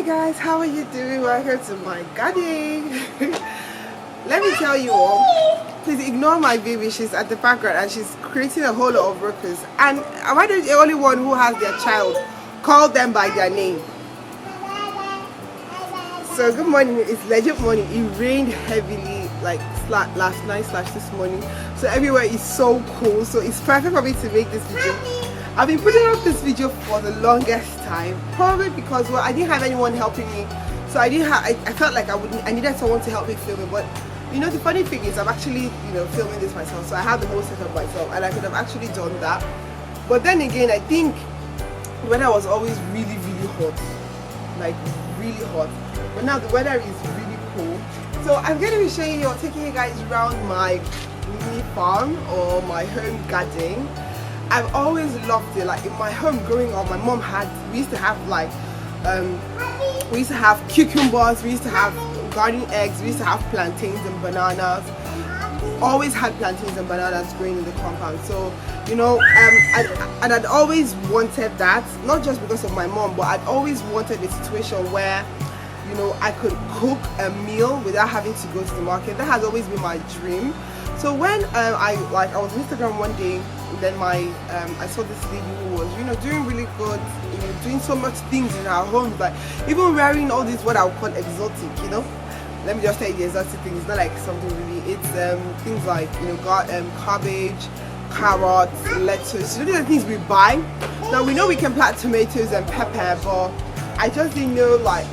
guys, how are you doing? Welcome to my garden. Let me tell you all, please ignore my baby. She's at the background and she's creating a whole lot of ruckus. And am I the only one who has their child call them by their name? So good morning. It's legit morning. It rained heavily like last night / this morning, so everywhere is so cool. So it's perfect for me to make this video. I've been putting up this video for the longest time, probably because I didn't have anyone helping me. So I felt like I needed someone to help me film it. But you know, the funny thing is I'm actually filming this myself, so I have the whole setup myself, and I could have actually done that. But then again, I think the weather was always really hot, like really hot. But now the weather is really cool. So I'm going to be showing you, taking you guys around my mini farm or my home garden. I've always loved it. Like in my home growing up, my mom we used to have cucumbers, we used to have garden eggs, we used to have plantains and bananas. Always had plantains and bananas growing in the compound. So and I'd always wanted that, not just because of my mom, but I'd always wanted a situation where I could cook a meal without having to go to the market. That has always been my dream. So when I was on Instagram one day, and then I saw this lady who was doing really good, doing so much things in her home, like even wearing all this what I would call exotic. Let me just tell you the exotic things. It's not like something really. It's things like cabbage, carrots, lettuce. These are the things we buy. Now we know we can plant tomatoes and pepper, but I just didn't know, like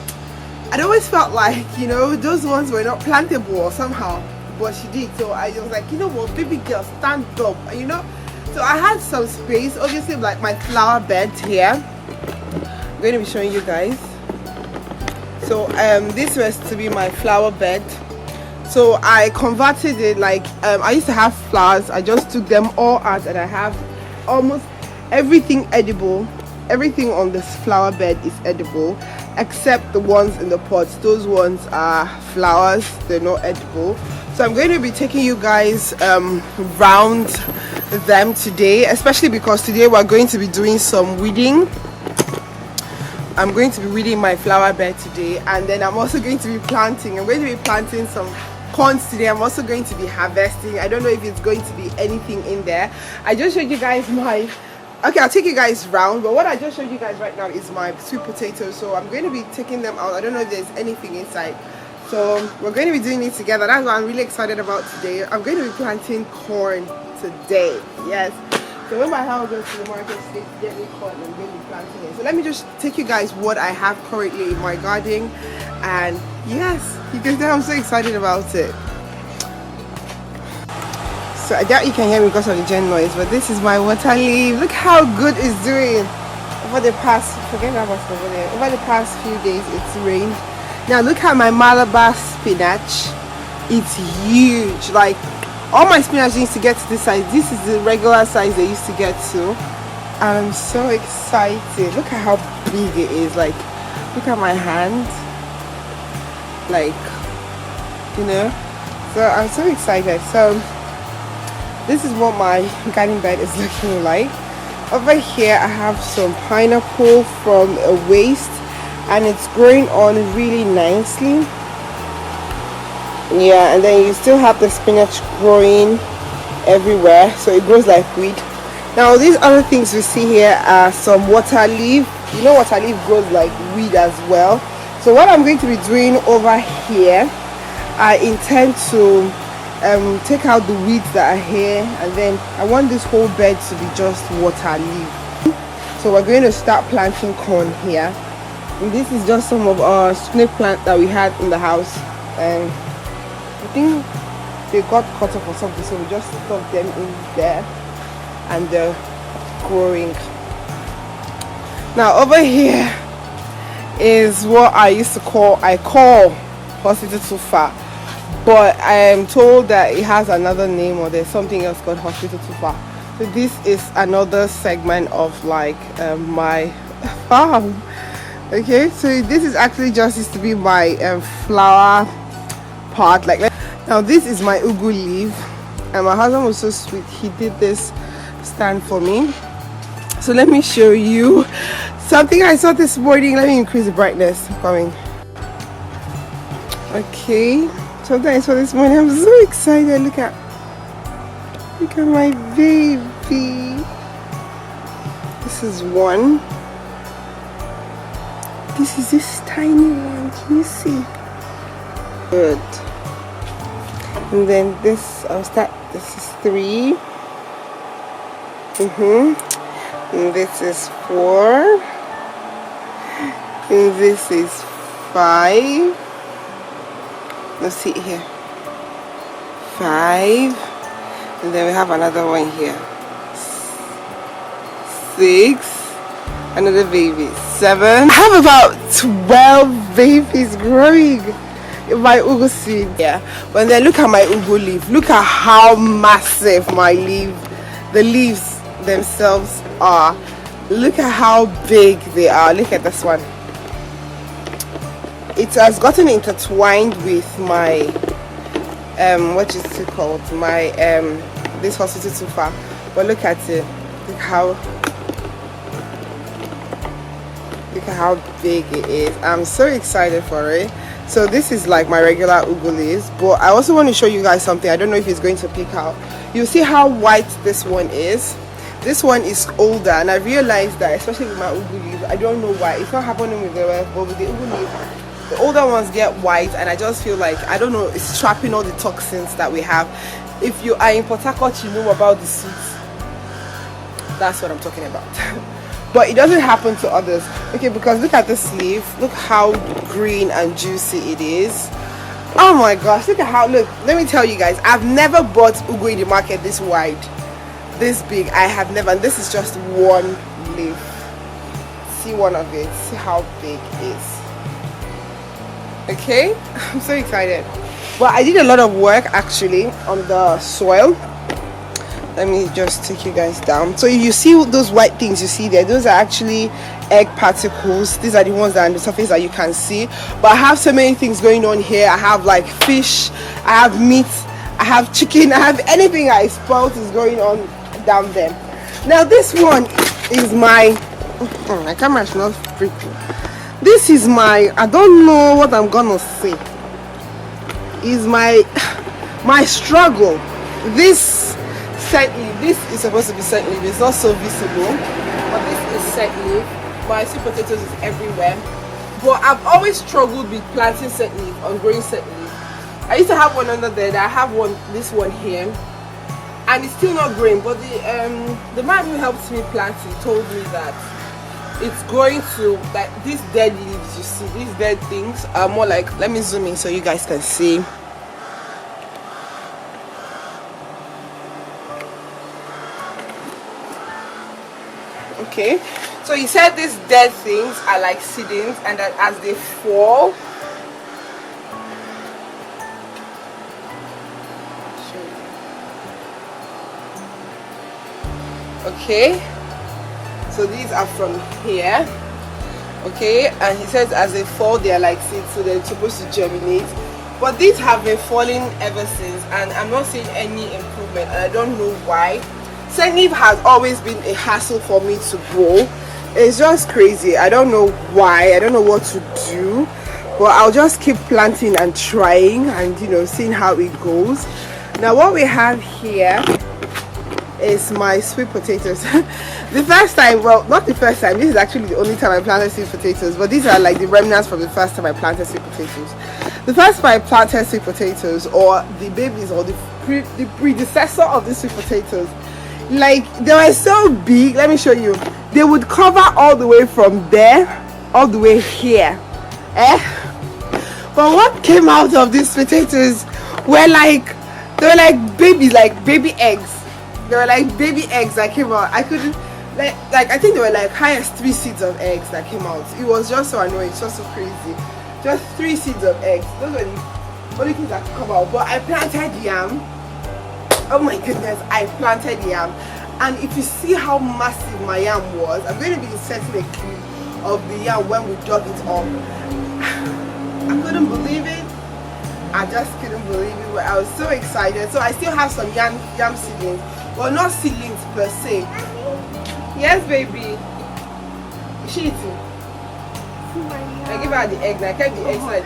I'd always felt like those ones were not plantable or somehow, but she did. So I was like, what, baby girl, stand up, So I had some space, obviously, like my flower bed here. I'm going to be showing you guys. So this was to be my flower bed. So I converted it, like I used to have flowers. I just took them all out, and I have almost everything edible. Everything on this flower bed is edible, except the ones in the pots. Those ones are flowers, they're not edible. So I'm going to be taking you guys around them today, especially because today we're going to be doing some weeding. I'm going to be weeding my flower bed today, and then I'm also going to be planting. I'm going to be planting some corns today. I'm also going to be harvesting. I don't know if it's going to be anything in there. I just showed you guys okay, I'll take you guys round, but what I just showed you guys right now is my sweet potatoes. So I'm going to be taking them out. I don't know if there's anything inside, so we're going to be doing it together. That's what I'm really excited about today. I'm going to be planting corn today. Yes, so when my house goes to the market to get me corn, I'm going to be planting it. So let me just take you guys what I have currently in my garden, and yes, you can tell I'm so excited about it. So I doubt you can hear me because of the gen noise, but this is my Waterleaf. Look how good it's doing. Over the past few days, it's rained. Now look at my Malabar spinach. It's huge. Like all my spinach used to get to this size. This is the regular size they used to get to. And I'm so excited. Look at how big it is. Like, look at my hand. Like, So I'm so excited. So this is what my garden bed is looking like. Over here I have some pineapple from a waste, and it's growing on really nicely. Yeah, and then you still have the spinach growing everywhere, so it grows like weed. Now these other things we see here are some water leaf. Water leaf grows like weed as well. So what I'm going to be doing over here, I intend to take out the weeds that are here, and then I want this whole bed to be just water leaf. So we're going to start planting corn here, and this is just some of our snake plant that we had in the house, and I think they got cut off or something, so we just stuck them in there and they're growing. Now over here is what I call hospital tufa, but I am told that it has another name, or there's something else called hospital tufa. So this is another segment of like my farm. Okay, so this is actually just used to be my flower pot. Like now this is my ugu leaf, and my husband was so sweet, he did this stand for me. So let me show you. Something I saw this morning. Let me increase the brightness. I'm coming. Okay. Something I saw this morning. I'm so excited. Look at my baby. This is one. This is this tiny one. Can you see? Good. And then this, this is 3. And this is 4. And this is 5. Let's see here. 5. And then we have another one here. 6. Another baby. 7. I have about 12 babies growing in my ugu seed. Yeah. When they look at my ugu leaf, look at how massive the leaves themselves are. Look at how big they are. Look at this one. It has gotten intertwined with my what is it called? My this hospital too far. But look at it. Look how big it is. I'm so excited for it. So this is like my regular ugu leaves, but I also want to show you guys something. I don't know if it's going to pick out. You see how white this one is. This one is older, and I realized that, especially with my ugu leaves, I don't know why. It's not happening with the rest, but with the ugu leaves, the older ones get white, and I just feel like, I don't know, it's trapping all the toxins that we have. If you are in Port Harcourt, you know about the seeds. That's what I'm talking about. But it doesn't happen to others. Okay, because look at this leaf. Look how green and juicy it is. Oh my gosh, look at how, look, let me tell you guys, I've never bought ugu in the market this wide, this big. I have never, and this is just one leaf. See one of it, see how big it is. Okay, I'm so excited. But I did a lot of work actually on the soil. Let me just take you guys down. So you see those white things you see there, those are actually egg particles. These are the ones that are on the surface that you can see. But I have so many things going on here. I have like fish, I have meat, I have chicken, I have anything I spout is going on down there. Now this one is my, my camera is not freaking. This is my, I don't know what I'm gonna say, is my struggle. This scent leaf, this is supposed to be scent leaf, it's not so visible, but this is scent leaf. My sweet potatoes is everywhere, but I've always struggled with planting scent leaf, on growing scent leaf. I used to have one under there, I have one, this one here, and it's still not growing. But the man who helped me plant it told me that it's going to, like, these dead leaves you see, these dead things are more like, let me zoom in so you guys can see. Okay, so he said these dead things are like seedlings, and that as they fall, okay, so these are from here, okay, and he says as they fall they are like seeds, so they're supposed to germinate. But these have been falling ever since, and I'm not seeing any improvement, and I don't know why. Scent leaf has always been a hassle for me to grow. It's just crazy. I don't know why, I don't know what to do, but I'll just keep planting and trying and, you know, seeing how it goes. Now what we have here is my sweet potatoes. The first time, well, not the first time, this is actually the only time I planted sweet potatoes, but these are like the remnants from the first time I planted sweet potatoes. The first time I planted sweet potatoes, or the babies, or the predecessor of the sweet potatoes, like, they were so big. Let me show you. They would cover all the way from there all the way here, but what came out of these potatoes were like, they were like babies, like baby eggs. They were like baby eggs that came out. I couldn't, like I think they were like highest 3 seeds of eggs that came out. It was just so annoying, just so crazy. Just 3 seeds of eggs. Those were the only things that could come out. But I planted yam. Oh my goodness, I planted yam, and if you see how massive my yam was, I'm going to be inserting a clip of the yam when we dug it up. I couldn't believe it. I just couldn't believe it. But I was so excited. So I still have some yam seedlings, well, not seedlings per se. Yes, baby. cheating. I give her the egg. I kept the egg side.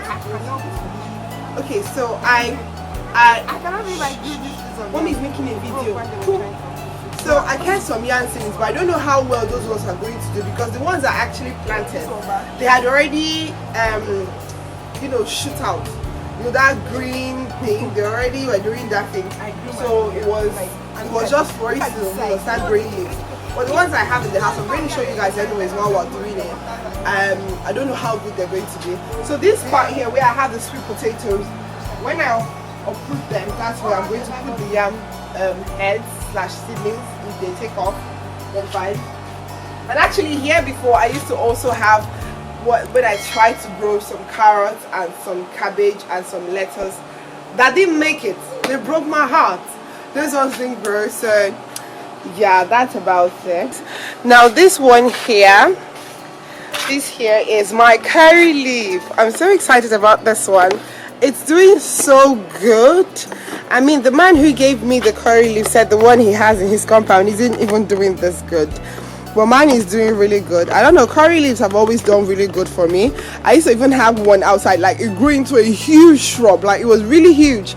Okay, so I cannot believe I do this to someone. Mommy is making a video. So I kept some yam seeds, but I don't know how well those ones are going to do because the ones that actually planted, they had already shoot out. That green thing, they already were doing that thing. So it was just for it to start growing leaves. But the ones I have in the house, I'm going to show you guys anyways while we're doing it. I don't know how good they're going to be. So this part here where I have the sweet potatoes, when I uproot them, that's where I'm going to put the yam heads / seedlings. If they take off, then fine. And actually here before I used to also have when I tried to grow some carrots and some cabbage and some lettuce that didn't make it. They broke my heart. Those ones didn't grow, so yeah, that's about it. Now this one here, this here is my curry leaf. I'm so excited about this one. It's doing so good. I mean, the man who gave me the curry leaf said the one he has in his compound isn't even doing this good. But mine is doing really good. I don't know, curry leaves have always done really good for me. I used to even have one outside, like it grew into a huge shrub, like it was really huge,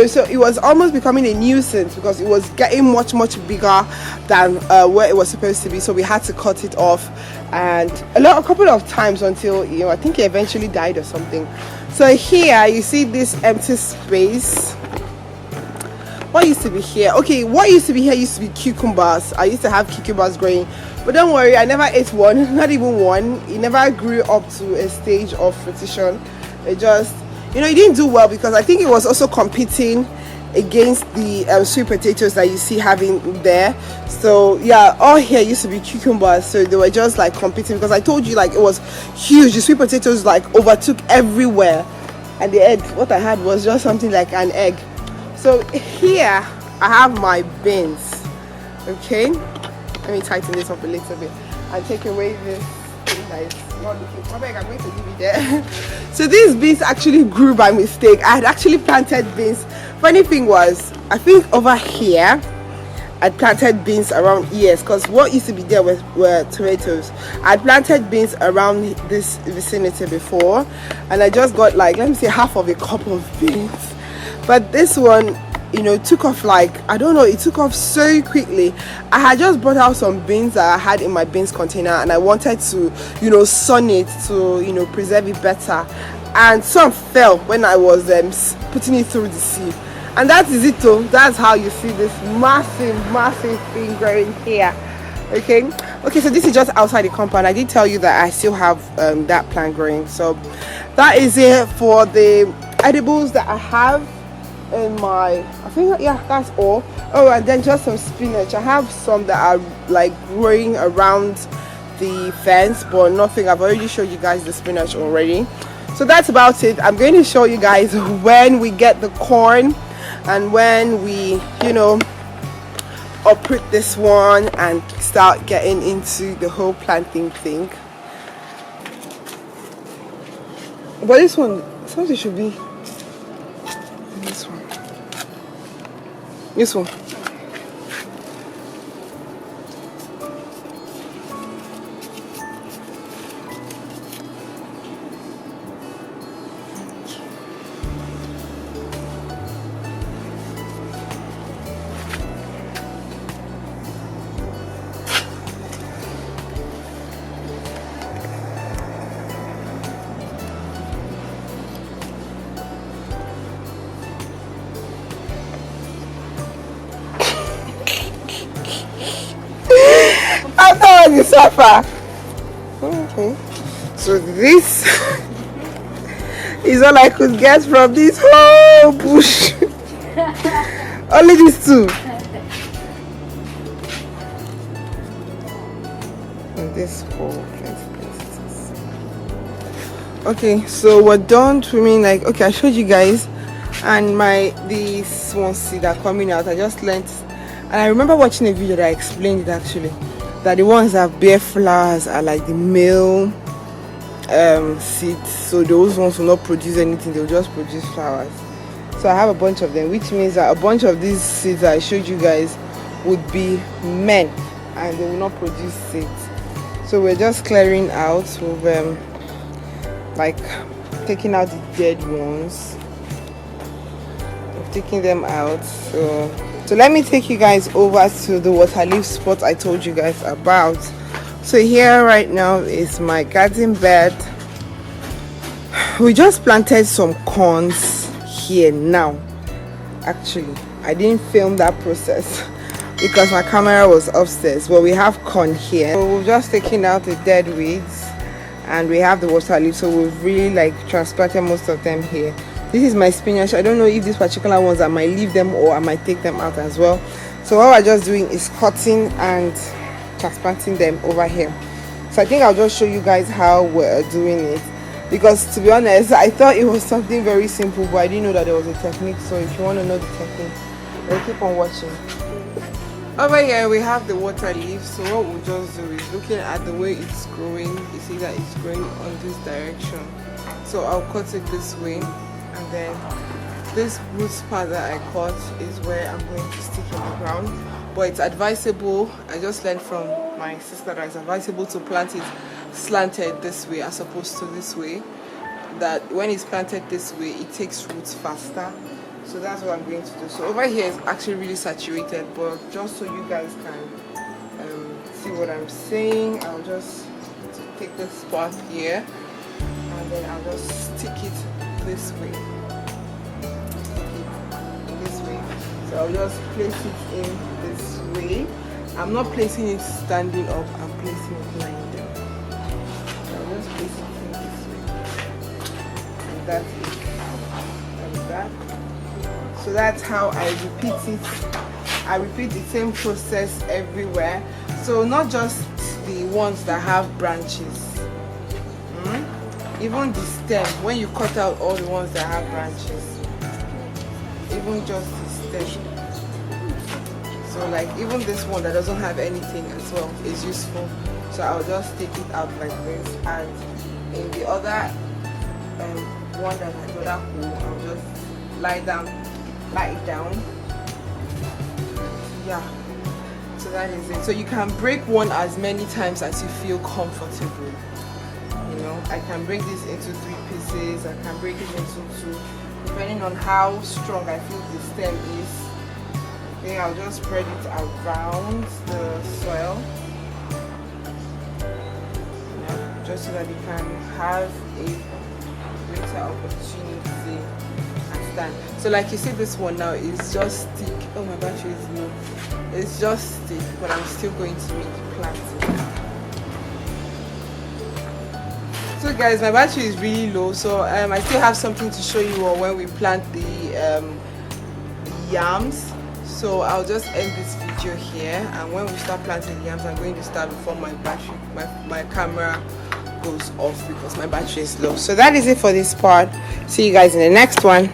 so it was almost becoming a nuisance because it was getting much bigger than where it was supposed to be. So we had to cut it off, and a couple of times until I think it eventually died or something. So here you see this empty space. What used to be here? Okay, what used to be here used to be cucumbers. I used to have cucumbers growing, but don't worry, I never ate one, not even one. It never grew up to a stage of fruition. It just, it didn't do well because I think it was also competing against the sweet potatoes that you see having there. So yeah, all here used to be cucumbers, so they were just like competing because I told you like it was huge. The sweet potatoes like overtook everywhere, and the egg, what I had was just something like an egg. So here I have my beans. Okay, let me tighten this up a little bit and take away this thing that is not looking. I'm going to leave it there. So these beans actually grew by mistake. I had actually planted beans. Funny thing was, I think over here I planted beans around ears because what used to be there were tomatoes. I planted beans around this vicinity before, and I just got like, let me say, half of a cup of beans. But this one, took off like, I don't know, it took off so quickly. I had just brought out some beans that I had in my beans container, and I wanted to, sun it to, preserve it better. And some fell when I was putting it through the sieve. And that is it though. That's how you see this massive thing growing here. Okay, so this is just outside the compound. I did tell you that I still have that plant growing. So that is it for the edibles that I have in my, I think, yeah, that's all. Oh, and then just some spinach. I have some that are like growing around the fence, but nothing. I've already showed you guys the spinach already. So that's about it. I'm going to show you guys when we get the corn and when we uproot this one and start getting into the whole planting thing. But this one, something should be this one. You suffer. Okay, so this is all I could get from this whole bush. Only these two. And this whole place. Okay, so we're done trimming. Like, okay, I showed you guys, and these ones that are coming out. I just learned, and I remember watching a video that explained it actually. That the ones that bear flowers are like the male seeds, so those ones will not produce anything, they'll just produce flowers. So I have a bunch of them, which means that a bunch of these seeds that I showed you guys would be men and they will not produce seeds. So we're just clearing out. We've like taking out the dead ones. We've taken them out. So let me take you guys over to the Waterleaf spot I told you guys about. So here right now is my garden bed. We just planted some corns here now. Actually, I didn't film that process because my camera was upstairs. Well, we have corn here. So we've just taken out the dead weeds and we have the water leaf. So we've really like transplanted most of them here. This is my spinach. I don't know if these particular ones I might leave them or I might take them out as well. So what we're just doing is cutting and transplanting them over here. So I think I'll just show you guys how we're doing it, because to be honest I thought it was something very simple, but I didn't know that there was a technique. So if you want to know the technique, then keep on watching. Over here we have the water leaf. So what we'll just do is, looking at the way it's growing, you see that it's growing on this direction. So I'll cut it this way, and then this root part that I cut is where I'm going to stick in the ground. But it's advisable, I just learned from my sister that it's advisable to plant it slanted this way as opposed to this way. That when it's planted this way, it takes roots faster. So that's what I'm going to do. So over here is actually really saturated, but just so you guys can see what I'm saying, I'll just take this spot here and then I'll just stick it this way. So I'll just place it in this way. I'm not placing it standing up, I'm placing it lying down. So I'll just place it in this way. And that's it. Like that. So that's how I repeat it. I repeat the same process everywhere. So not just the ones that have branches. Even the stem, when you cut out all the ones that have branches. Even just the stem. So like even this one that doesn't have anything as well is useful. So I'll just take it out like this, and in the other one that has the other hole, I'll just lie it down. Yeah. So that is it. So you can break one as many times as you feel comfortable. You know, I can break this into 3 pieces. I can break it into 2. Depending on how strong I feel the stem is, then I'll just spread it around the soil, just so that it can have a greater opportunity and stand. So like you see, this one now is just stick. Oh, my battery is low. It's just stick, but I'm still going to make planting. So guys, my battery is really low, so I still have something to show you all when we plant the yams. So I'll just end this video here, and when we start planting the yams, I'm going to start before my battery, my camera goes off because my battery is low. So that is it for this part. See you guys in the next one.